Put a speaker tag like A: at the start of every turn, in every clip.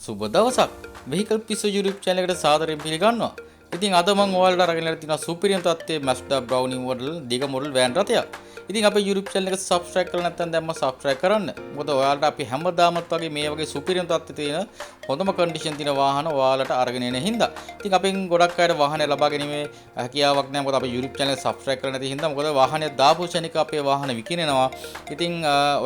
A: සුබ දවසක්. වෙහිකල් පිස්සු YouTube channel එකට සාදරයෙන් පිළිගන්නවා. ඉතින් අද මම ඔයාලට අරගෙන තියෙනවා සුපිරියම් තත්ත්වයේ Mazda Brownie model දිග model van රථයක්. ඉතින් අපේ YouTube channel එක subscribe කරලා නැත්නම් දැන්ම subscribe කරන්න. මොකද ඔයාලට අපි හැමදාමත් වගේ මේ වගේ සුපිරියම් තත්ත්වයේ තියෙන හොඳම condition තියෙන වාහන ඔයාලට අරගෙන එන හින්දා. ඉතින් අපෙන් ගොඩක් අයට වාහනය ලබා ගැනීමේ හැකියාවක් නැහැ. මොකද අපේ YouTube channel එක subscribe කරලා නැති හින්දා. මොකද වාහනය දාපු ශනික අපේ වාහන විකිනෙනවා. ඉතින්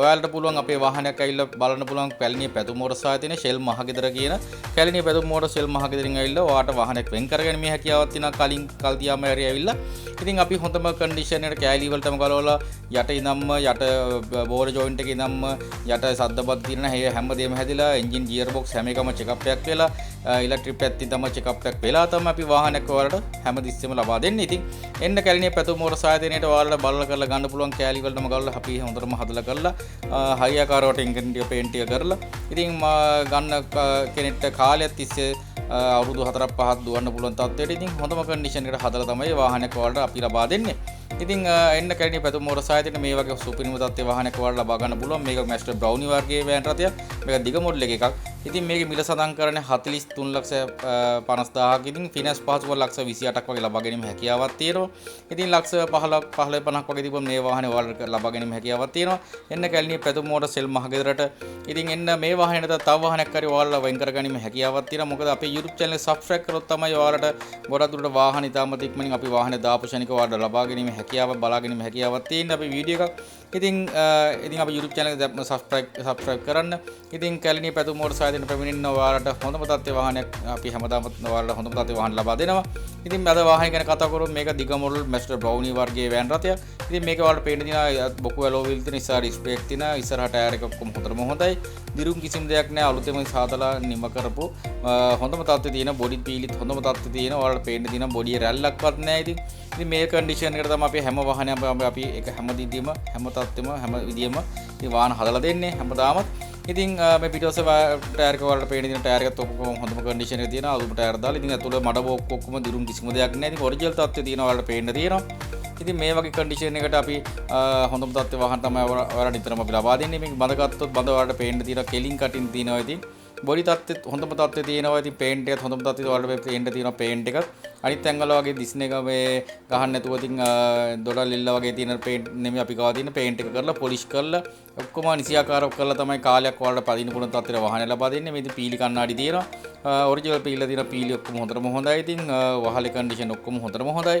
A: ඔයාලට පුළුවන් අපේ වාහනයක් ඇවිල්ලා බලන්න පුළුවන් කැලණිය පැතුම් මෝටර්ස් ආයේ තියෙන ෂෙල් මහගෙදර කියන කැලණිය පැතුම් මෝටර්ස් ෂෙල් මහගෙදරින් ඇවිල්ලා ඔයාලට වාහනයක් වෙන් කරගෙන මේ හැකියාවක් තියෙනවා. කලින් කල් තියාම ඇරි ඇවිල්ලා. ඉතින් අපි හොඳම කන්ඩිෂන් එකට කෑලි වලටම ගලවලා යට ඉඳන්ම යට බෝර ජොයින්ට් එකේ ඉඳන්ම යට සද්දපත් තියෙන හැමදේම හැදිලා එන්ජින් ගියර් බොක්ස් හැම එකම චෙකප් එකක් වෙලා ඉලෙක්ට්‍රික් පැත්තේ තමයි චෙකප් එකක් වෙලා තමයි අපි වාහනයක් ඔයාලට හැමතිස්සෙම ලබා දෙන්නේ. ඉතින් එන්න කැලණිය පැතුම් මෝටර්ස් ආයතනයේට ඔයාලට බලලා කරලා ගන්න පුළුවන් කෑලි වලටම ගලවලා අපි හොඳටම හදලා කරලා හයියාකාරවට ඉන්ටීරියර් පේන්ට් එක කරලා ඉතින් ගන්න කෙනෙක්ට කාලයක් තිස්සේ අවුරුදු 4-5ක් දුවන්න පුළුවන් තත්ත්වයට ඉතින් හොඳම කන්ඩිෂන් එකට හදලා තමයි වාහනයක් ඔයාලට අපි ලබා දෙන්නේ. ඉතින් එන්න කැලණිය පැතුම් මෝටර්ස් ආයතනයේ මේ වගේ සුපිරිම තත්ත්වයේ වාහනයක් ඔයාලට ලබා ගන්න පුළුවන්. මේක Mazda Brownie වර්ගයේ වෑන් රථයක්. මේක දිග මොඩල් එකක්. ඉතින් මේකේ මිල සඳහන් කරන්නේ 43,50,000ක්. ඉතින් ෆිනන්ස් පහසුකම් 28,000ක් වගේ ලබා ගැනීම හැකියාවක් තියෙනවා. ඉතින් 15,50,000ක් වගේ තිබුණ මේ වාහනේ ඔයාලට ලබා ගැනීම හැකියාවක් තියෙනවා. එන්න කැලණිය පැතුම් මෝටර්ස් සෙල් මහගෙදරට. ඉතින් එන්න මේ වාහනේට තව වාහනයක් හරි ඔයාලට වෙන් කර ගැනීම හැකියාවක් තියෙනවා. මොකද අපේ YouTube channel එක subscribe කරොත් තමයි ඔයාලට ගොඩක් දුරට වාහන ඉතාමත් ඉක්මනින් අපි වාහනේ දාපු ශනික ඔයාලට ලබා ගැනීම හැකියාව බලා ගැනීම හැකියාවක් තියෙන අපේ වීඩියෝ එකක්. ඉතින් අපි YouTube channel එක subscribe කරන්න. ඉතින් කැලණිය පැතුම් මෝටර්ස් ආයතනයේ පැමිණෙන්න ඔයාලට හොඳම තත්ත්වයේ වාහනයක් අපි හැමදාම ඔයාලට හොඳම තත්ත්වයේ වාහන ලබා දෙනවා. ඉතින් අද වාහනය ගැන කතා කරමු. මේක දිග මොඩල් Mazda Brownie වර්ගයේ වෑන් රථයක්. ඉතින් මේක ඔයාලට පේන්න තියෙනවා බොකු ඇලෝ වීල් තියෙන ඉස්සරහ ඩිස්ප්ලේ එකක් තියෙනවා. ඉස්සරහ ටයර් එක ඔක්කොම හොඳටම හොඳයි. දිරුම් කිසිම දෙයක් නැහැ. අලුතෙන්ම සාදලා නිම කරපු හොඳම තත්ත්වයේ තියෙන බොඩි පීලිත් හොඳම තත්ත්වයේ තියෙන ඔයාලට පේන්න තියෙන බොඩියේ රැල්ලක්වත් නැහැ. ඉතින් මේ කන්ඩිෂන් එකට තමයි අපි හැම වාහනයක්ම අපි ඒක හැම දිදීම හැම තත්ත්වෙම හැම විදියෙම මේ වාහන හදලා දෙන්නේ හැමදාමත්. ඉතින් මේ පිටවස ටයර් එක වලට පේන තියෙන ටයර් එකත් ඔක්කොම හොඳම කන්ඩිෂන් එකේ තියෙනවා. අලුත් ටයර් දාලා ඉතින් ඇතුළේ මඩ බෝක් ඔක්කොම දිරුම් කිසිම දෙයක් නැහැ. ඉතින් ඔරිජිනල් තත්ත්වයේ තියෙනවා වලට පේන්න තියෙනවා. ඉතින් මේ වගේ කන්ඩිෂන් එකට අපි හොඳම තත්ත්වයේ වාහන තමයි ඔයාලට නිතරම අපි ලබා දෙන්නේ. මේක බඳ ගත්තොත් බඳ වලට පේන්න තියෙනවා කෙලින් කටින් තියෙනවා. ඉතින් බොඩි තත්ත්වෙත් හොඳම තත්ත්වයේ තියෙනවා. ඉතින් පේන්ට් එකත් හොඳම තත්ත්වයේ ඔයාලට පේන්න තියෙනවා පේන්ට් එකත්. අනිත් ඇඟවල වගේ දිස්න එක මේ ගහන්න නැතුව ඉතින් දොඩල් ඉල්ල වගේ තියෙන පේන්ට් නෙමෙයි අපි ගාව තියෙන පේන්ට් එක කරලා පොලිෂ් කරලා ඔක්කොම නිසියාකාරව කරලා තමයි කාලයක් ඔයාලට පදින්න පුළුවන් තත්ත්වයට වාහනය ලබා දෙන්නේ. මේ ඉතින් පීලි කණ්ණාඩි තියෙනවා. ඔරිජිනල් පීලිලා තියෙන පීලි ඔක්කොම හොඳටම හොඳයි. ඉතින් වහලේ කන්ඩිෂන් ඔක්කොම හොඳටම හොඳයි.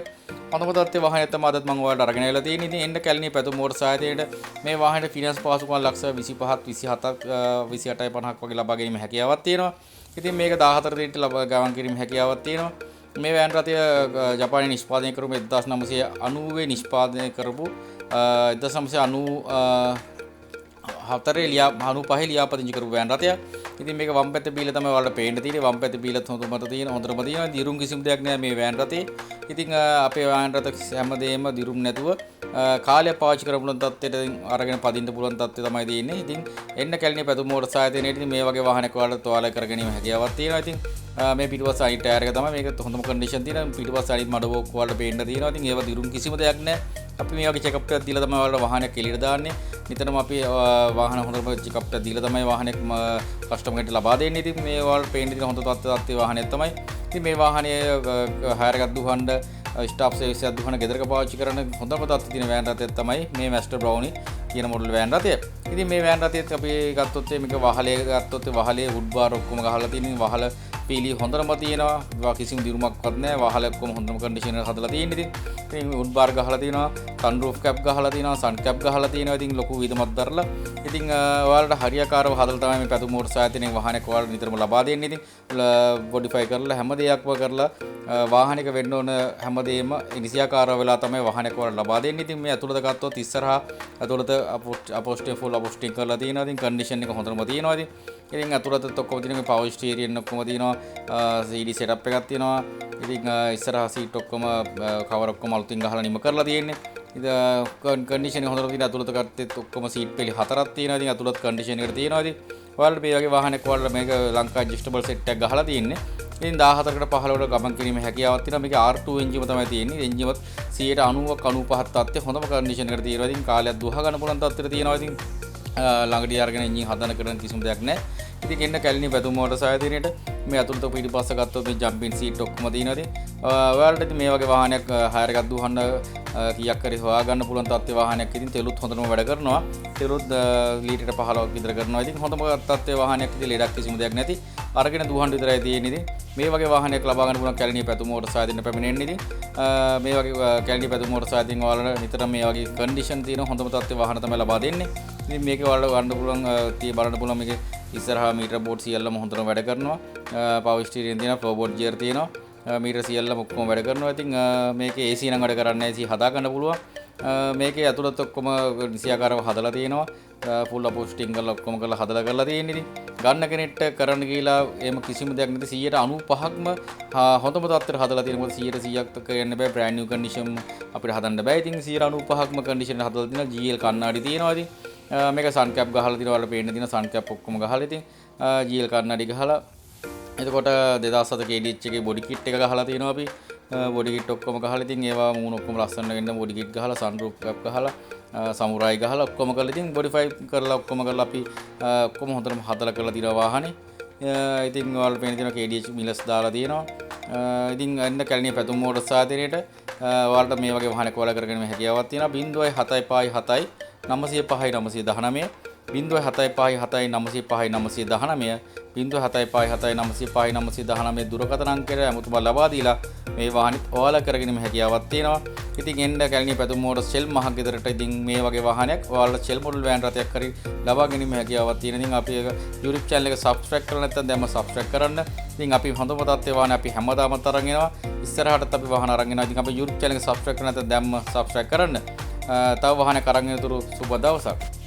A: හොඳම තත්ත්වයේ වාහනයක් තමයි අදත් මම ඔයාලට අරගෙන ආවිලා තියෙන්නේ. ඉතින් එන්න කැලණිය පැතුම් මෝටර්ස් ආයතනයේට මේ වාහනේ ෆිනන්ස් පහසුකම් ලක්ෂ 25ක් 27ක් 28.50ක් වගේ ලබා ගැනීම හැකියාවක් තියෙනවා. ඉතින් මේක 14 දිනට ලබා ගමන් කිරීම හැකියාවක් තියෙනවා. මේ වෑන් රථය ජපානයේ නිෂ්පාදනය කරපු 1990 නිෂ්පාදනය කරපු 1994 95 ලියාපදිංචි කරපු වෑන් රථයක්. ඉතින් මේක වම් පැත්තේ බීලා තමයි ඔයාලට පේන්න තියෙන්නේ. වම් පැත්තේ බීලත් හොඳටම තියෙනවා. දිරුම් කිසිම දෙයක් නෑ මේ වෑන් රථේ. ඉතින් අපේ වෑන් රථ හැමදේම දිරුම් නැතුව කාලයක් පාවිච්චි කරපු පුළුවන් තත්ත්වයට අරගෙන පදින්න පුළුවන් තත්ත්වය තමයි තියෙන්නේ. ඉතින් එන්න කැලණිය පැතුම් මෝටර්ස් ආයතනයේදී ඉතින් මේ වගේ වාහනයක් ඔයාලට තෝරලා කරගැනීම හැකියාවක් තියෙනවා. ඉතින් මේ පිටුපස්ස අනිත් ටයර් එක තමයි මේක හොඳම කන්ඩිෂන් තියෙන. පිටුපස්ස අනිත් මඩ බෝක් වලට පේන්න තියෙනවා. ඉතින් ඒවා දිරුම් කිසිම දෙයක් නැහැ. අපි මේ වගේ චෙකප් එකක් දීලා තමයි ඔයාලට වාහනයක් එළියට දාන්නේ. නිතරම අපි වාහන හොඳම චෙකප් එකක් දීලා තමයි වාහනයක් කස්ටමර්ට ලබා දෙන්නේ. ඉතින් මේ ඔයාලට පේන්න තියෙන හොඳ තත්ත්වයේ වාහනයක් තමයි. ඉතින් මේ වාහනේ හයර් එකක් දුවන්න ස්ටාප් සර්විස් එකක් දුවන්න ගෙදරක පාවිච්චි කරන හොඳම තත්ත්වයේ තියෙන වෑන් රථයක් තමයි මේ Mazda Brownie කියන මොඩල් වෑන් රථය. ඉතින් මේ වෑන් රථයත් අපි ගත්තොත් මේක වහලේ ගත්තොත් වහලේ වුඩ් බාර් ඔක්කොම ගහලා තියෙන වහල පීලි හොඳටම තියෙනවා. කිසිම දිරුමක්වත් නැහැ. වහල ඔක්කොම හොඳම කන්ඩිෂන් එකක හදලා තියෙන්නේ. ඉතින් වුඩ් බාර් ගහලා තියෙනවා. සන් රූෆ් කැප් ගහලා තියෙනවා. සන් කැප් ගහලා තියෙනවා. ඉතින් ලොකු විදමක් දරලා. ඉතින් ඔයාලට හරියාකාරව හදලා තමයි මේ පැතුම් මෝටර්ස් ආයතනයේ වාහනයක් ඔයාලට නිතරම ලබා දෙන්නේ. ඉතින් මොඩිෆයි කරලා හැම දෙයක්ම කරලා වාහනයක වෙන්න ඕන හැමදේම නිසියාකාරව වෙලා තමයි වාහනයක් ඔයාලට ලබා දෙන්නේ. ඉතින් මේ ඇතුළත ගත්තොත් ඉස්සරහා ඇතුළත අපෝස්ටින් ෆුල් අපෝස්ටින් කරලා තියෙනවා. ඉතින් කන්ඩිෂන් එක හොඳටම තියෙනවා. ඉතින් ඇතුළතත් ඔක්කොම තියෙන මේ පවර් ස්ටීරියන් ඔක්කොම තියෙනවා. CD setup එකක් තියෙනවා. ඉතින් ඉස්සරහා සීට් ඔක්කොම කවර් ඔක්කොම අලුතින් ගහලා නිම කරලා තියෙන්නේ. ඉතින් කන්ඩිෂන් එක හොඳට තියෙන. ඇතුළත ගත්තෙත් ඔක්කොම සීට් පෙළි 4ක් තියෙනවා. ඉතින් ඇතුළත කන්ඩිෂන් එකට තියෙනවා. ඉතින් ඔයාලට මේ වගේ වාහනයක් ඔයාලට මේක ලංකා ඇඩ්ජස්ටබල් සෙට් එකක් ගහලා තියෙන්නේ. ඉතින් 14කට 15කට ගමන් කිරීමේ හැකියාවක් තියෙනවා. මේකේ R2 එන්ජිම තමයි තියෙන්නේ. එන්ජිමත් 90ක් 95ක් තත්ත්වයේ හොඳම කන්ඩිෂන් එකට තියෙනවා. ඉතින් කාලයක් දුහ ගන්න පුළුවන් තත්ත්වෙට තියෙනවා. ඉතින් ළඟදී අරගෙන එන්ජින් හදන කරන කිසිම දෙයක් නැහැ. ඉතින් එන්න කැලණි පැතුම් මෝටර් සායතනයේට මේ අතුලත පිටිපස්ස ගත්තොත් මේ ජම්පින් සීට් ඔක්කොම තියෙනවා. ඉතින් ඔයාලට ඉතින් මේ වගේ වාහනයක් හයර් එකක් දුවන්න කීයක් හරි හොයාගන්න පුළුවන් තත්ත්වයේ වාහනයක්. ඉතින් තෙලුත් හොඳටම වැඩ කරනවා. තෙලුත් ලීටර 15ක් විතර කරනවා. ඉතින් හොඳම තත්ත්වයේ වාහනයක්. ඉතින් ලෙඩක් කිසිම දෙයක් නැති. අරගෙන දුවන්න විතරයි තියෙන්නේ. ඉතින් මේ වගේ වාහනයක් ලබා ගන්න පුළුවන් කැලණි පැතුම් මෝටර් සායතනයට පැමිණෙන්න. ඉතින් මේ වගේ කැලණි පැතුම් මෝටර් සායතන ඔයාලට නිතරම මේ වගේ කන්ඩිෂන් තියෙන හොඳම තත්ත්වයේ වාහන තමයි ලබා දෙන්නේ. ඉතින් මේකේ ඔයාලට ගන්න පුළුවන් බලන්න පුළුවන් මේකේ ඉස්සරහා මීටර බෝඩ් සියල්ලම හොඳටම වැඩ කරනවා. පවර් ස්ටීරියන් තියෙනවා, ෆ්ලෝ බෝඩ් ගියර් තියෙනවා. මීටර සියල්ලම ඔක්කොම වැඩ කරනවා. ඉතින් මේකේ AC නම් වැඩ කරන්නේ නැහැ. AC හදා ගන්න පුළුවන්. මේකේ ඇතුළත ඔක්කොම නිසියාකාරව හදලා තියෙනවා. ෆුල් අපෝස්ටිං කරලා ඔක්කොම කරලා හදලා කරලා තියෙන්නේ. ඉතින් ගන්න කෙනෙක්ට කරන්න ගිහලා එහෙම කිසිම දෙයක් නැති 95%ක්ම හොඳම තත්ත්වයට හදලා තියෙනවා. මොකද 100%ක් කියන්න බෑ. බ්‍රෑන්ඩ් නිව් කන්ඩිෂන් අපිට හදන්න බෑ. ඉතින් 95%ක්ම කන්ඩිෂන් හදලා තියෙනවා. GL කණ්ණාඩි තියෙනවා. ඉතින් මේක සන් කැප් ගහලා තියෙනවා. වල පේන්න තියෙන සන් කැප් ඔක්කොම ගහලා ඉතින් GL කණ්ණාඩි ගහලා එතකොට 2007 KDH එකේ බොඩි කිට් එක ගහලා තියෙනවා අපි. බොඩි කිට් ඔක්කොම ගහලා ඉතින් ඒවා මූණ ඔක්කොම ලස්සන වෙන්න බොඩි කිට් ගහලා සන්රූෆ් කැප් ගහලා සමුරායි ගහලා ඔක්කොම කරලා ඉතින් මොඩිෆයි කරලා ඔක්කොම කරලා අපි ඔක්කොම හොඳටම හදලා කරලා තියෙනවා වාහනේ. ඉතින් ඔයාලට පේන තියෙනවා KDH මිලස් දාලා තියෙනවා. ඉතින් එන්න කැලණි පැතුම් මෝටර් සායතනයේට ඔයාලට මේ වගේ වාහනයක් ඔයාලා කරගෙන හැකියාවක් තියෙනවා. 0.75 905 919 0.75 905 919 0.75 905 919 දුරකථන අංකයට අමුතුම ලබා දීලා මේ වාහනේ ඔයාලා කරගෙන හැකියාවක් තියෙනවා. ඉතින් එන්න කැලණි පැතුම් මෝටර් ෂෙල් මහගෙදරට ඉතින් මේ වගේ වාහනයක් ඔයාලා ෂෙල් මොඩල් වෑන් රථයක් හරි ලබා ගැනීම හැකියාවක් තියෙන. ඉතින් අපි YouTube channel එක subscribe කරලා නැත්නම් දැන්ම subscribe කරන්න. ඉතින් අපි හොඳම තත්ත්වයේ වාහන අපි හැමදාමත් අරන් එනවා. ඉස්සරහටත් අපි වාහන අරන් එනවා. ඉතින් අපි YouTube channel එක subscribe කරලා නැත්නම් දැන්ම subscribe කරන්න. තව වාහනයක් අරන් එනතුරු සුබ දවසක්.